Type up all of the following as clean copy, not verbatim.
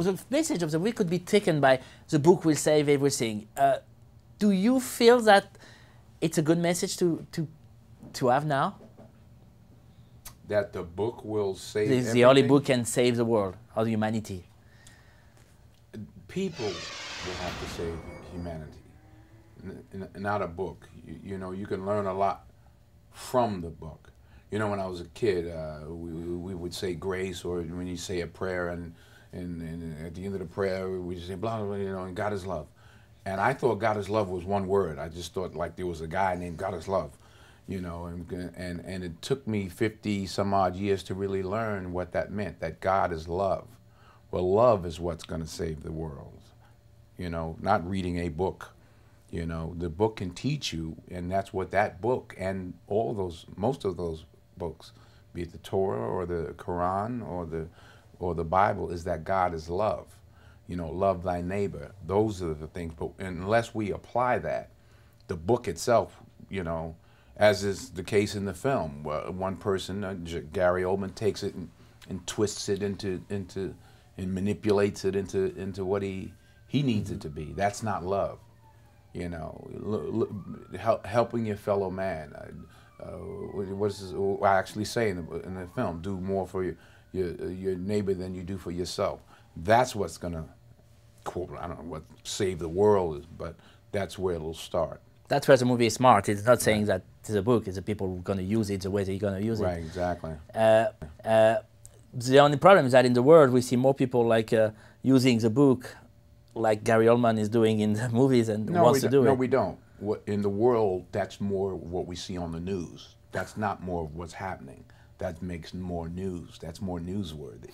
the message of the week could be taken by the book will save everything. Do you feel that it's a good message to have now? That the book will save The everything? only book can save the world or humanity. People will have to save humanity, not a book. You know, you can learn a lot from the book. You know, when I was a kid, we would say grace, or when you say a prayer, and at the end of the prayer, we just say, blah, blah, blah, you know, and God is love. And I thought God is love was one word. I just thought like there was a guy named God is love, you know, and it took me 50 some odd years to really learn what that meant, that God is love. Well, love is what's going to save the world, you know, not reading a book. You know, the book can teach you, and that's what that book and all those, most of those books, be it the Torah or the Quran or the Bible, is that God is love. You know, love thy neighbor. Those are the things. But unless we apply that, the book itself, you know, as is the case in the film, where one person, Gary Oldman, takes it and twists it into and manipulates it into what he needs it to be. That's not love. You know, helping your fellow man. What is this, I actually say in the film? Do more for your neighbor than you do for yourself. That's what's gonna, quote, I don't know what save the world is, but that's where it'll start. That's where the movie is smart. It's not saying that it's a book. It's the people who are going to use it the way they're going to use it. Right, exactly. The only problem is that in the world we see more people like using the book like Gary Oldman is doing in the movies and wants to do it. No, we don't. In the world, that's more what we see on the news. That's not more of what's happening. That makes more news. That's more newsworthy.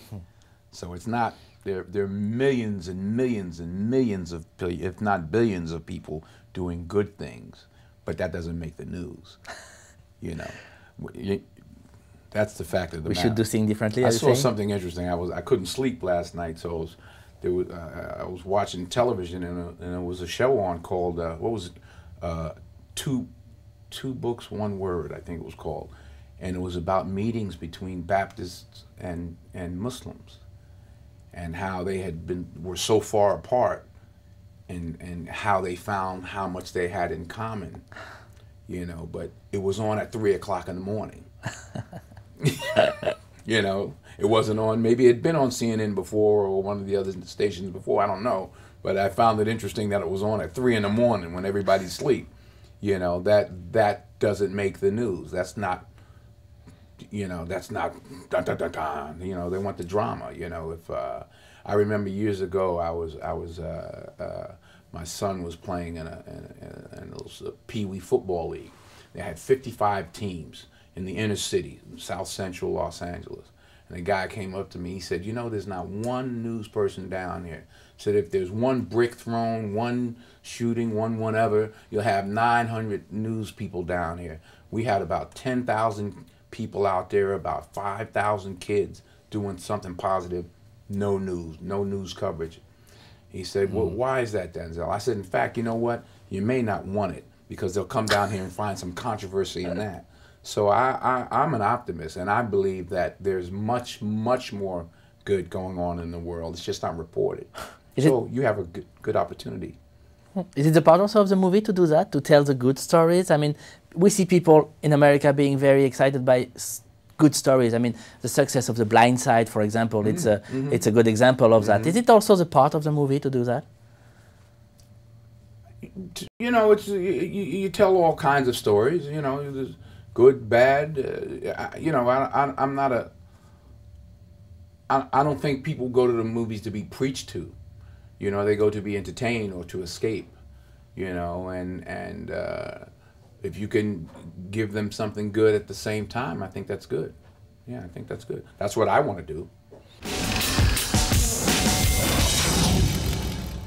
So it's not, there are millions and millions and millions of, if not billions of people doing good things, but that doesn't make the news. You know, that's the fact of the matter. We should do things differently. I saw something interesting. I couldn't sleep last night, so I was watching television, and there was a show on called what was it? Two books, one word, I think it was called, and it was about meetings between Baptists and Muslims, and how they were so far apart, and how they found how much they had in common, you know. But it was on at 3 o'clock in the morning. You know, it wasn't on, maybe it had been on CNN before or one of the other stations before, I don't know. But I found it interesting that it was on at 3 in the morning when everybody's asleep. You know, that doesn't make the news. That's not, you know, that's not dun dun dun dun. You know, they want the drama. You know, if I remember years ago, my son was playing in a Pee Wee football league. They had 55 teams in the inner city, South Central Los Angeles. And a guy came up to me, he said, you know, there's not one news person down here. Said if there's one brick thrown, one shooting, one whatever, you'll have 900 news people down here. We had about 10,000 people out there, about 5,000 kids doing something positive, no news coverage. He said, well, why is that, Denzel? I said, in fact, you know what? You may not want it, because they'll come down here and find some controversy in that. So I'm an optimist, and I believe that there's much, much more good going on in the world. It's just not reported. So you have a good opportunity. Is it the part also of the movie to do that, to tell the good stories? I mean, we see people in America being very excited by good stories. I mean, the success of The Blind Side, for example, it's a good example of that. Is it also the part of the movie to do that? You know, it's you tell all kinds of stories. You know, there's good, bad. You know, I'm not a. I don't think people go to the movies to be preached to. You know, they go to be entertained or to escape. You know, and if you can give them something good at the same time, I think that's good. Yeah, I think that's good. That's what I want to do.